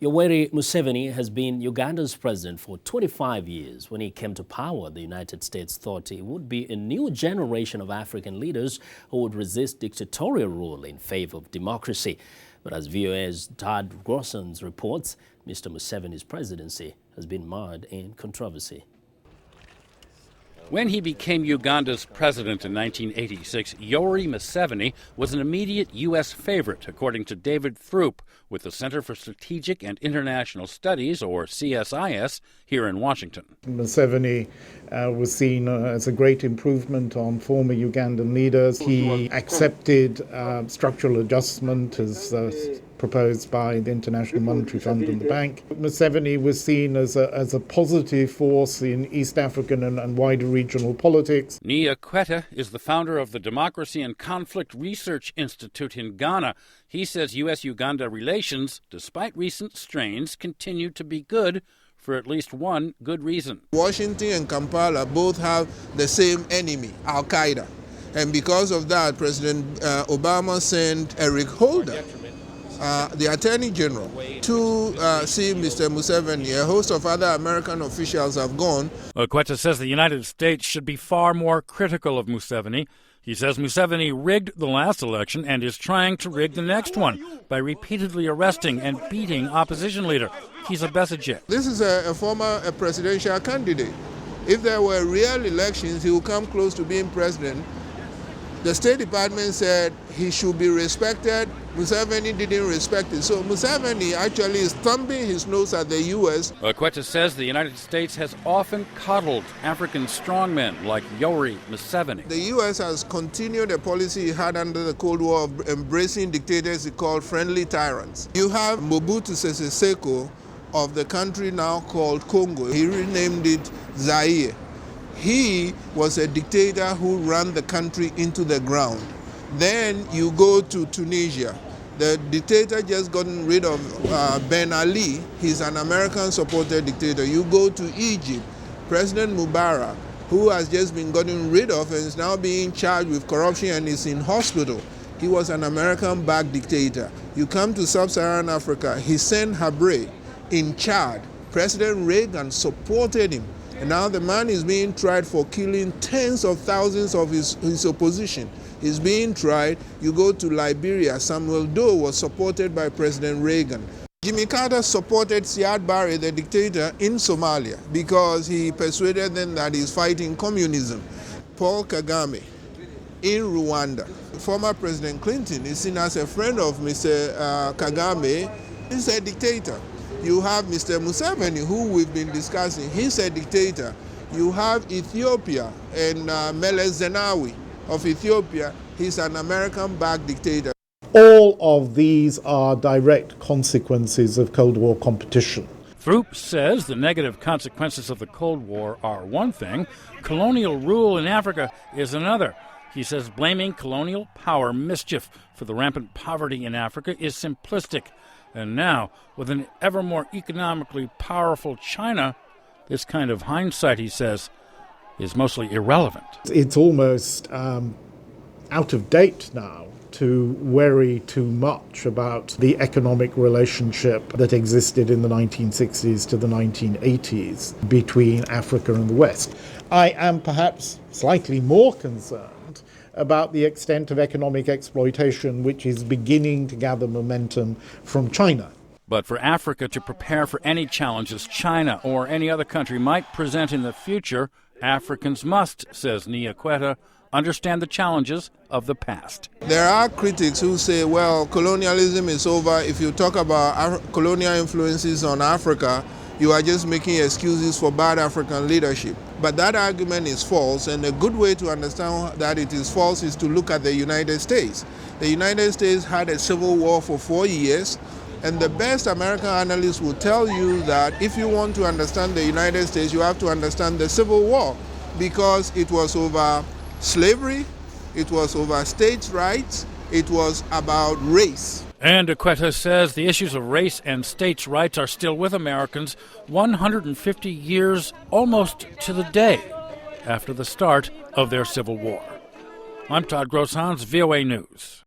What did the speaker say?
Yoweri Museveni has been Uganda's president for 25 years. When he came to power, the United States thought it would be a new generation of African leaders who would resist dictatorial rule in favor of democracy. But as VOA's Todd Grosshans reports, Mr. Museveni's presidency has been marred in controversy. When he became Uganda's president in 1986, Yoweri Museveni was an immediate U.S. favorite, according to David Throop with the Center for Strategic and International Studies, or CSIS, here in Washington. Museveni was seen as a great improvement on former Ugandan leaders. He accepted structural adjustment as proposed by the International Monetary Fund and the Bank. Museveni was seen as a positive force in East African and wider regional politics. Nia Quetta is the founder of the Democracy and Conflict Research Institute in Ghana. He says U.S.-Uganda relations, despite recent strains, continue to be good for at least one good reason. Washington and Kampala both have the same enemy, Al-Qaeda. And because of that, President Obama sent Eric Holder, the Attorney General, to see Mr. Museveni. A host of other American officials have gone. Quetta says the United States should be far more critical of Museveni. He says Museveni rigged the last election and is trying to rig the next one by repeatedly arresting and beating opposition leader Kizza Besigye. This is a former presidential candidate. If there were real elections, he would come close to being president. The State Department said he should be respected. Museveni didn't respect it. So Museveni actually is thumbing his nose at the U.S. Quetta says the United States has often coddled African strongmen like Yoweri Museveni. The U.S. has continued a policy it had under the Cold War of embracing dictators he called friendly tyrants. You have Mobutu Sese Seko of the country now called Congo. He renamed it Zaire. He was a dictator who ran the country into the ground. Then you go to Tunisia. The dictator just gotten rid of Ben Ali. He's an American-supported dictator. You go to Egypt. President Mubarak, who has just been gotten rid of and is now being charged with corruption and is in hospital. He was an American-backed dictator. You come to Sub-Saharan Africa. Hissène Habré in Chad. President Reagan supported him. And now the man is being tried for killing tens of thousands of his opposition. He's being tried. You go to Liberia. Samuel Doe was supported by President Reagan. Jimmy Carter supported Siad Barre, the dictator, in Somalia because he persuaded them that he's fighting communism. Paul Kagame in Rwanda. Former President Clinton is seen as a friend of Mr. Kagame. He's a dictator. You have Mr. Museveni, who we've been discussing. He's a dictator. You have Ethiopia and Meles Zenawi of Ethiopia. He's an American-backed dictator. All of these are direct consequences of Cold War competition. Throop says the negative consequences of the Cold War are one thing. Colonial rule in Africa is another. He says blaming colonial power mischief for the rampant poverty in Africa is simplistic. And now, with an ever more economically powerful China, this kind of hindsight, he says, is mostly irrelevant. It's almost out of date now to worry too much about the economic relationship that existed in the 1960s to the 1980s between Africa and the West. I am perhaps slightly more concerned about the extent of economic exploitation which is beginning to gather momentum from China. But for Africa to prepare for any challenges China or any other country might present in the future, Africans must, says Nia Quetta, understand the challenges of the past. There are critics who say, well, colonialism is over. If you talk about colonial influences on Africa, you are just making excuses for bad African leadership. But that argument is false, and a good way to understand that it is false is to look at the United States. The United States had a civil war for 4 years, and the best American analysts will tell you that if you want to understand the United States, you have to understand the Civil War, because it was over slavery, it was over states' rights, it was about race. And Quetta says the issues of race and states' rights are still with Americans 150 years almost to the day after the start of their Civil War. I'm Todd Grosshans, VOA News.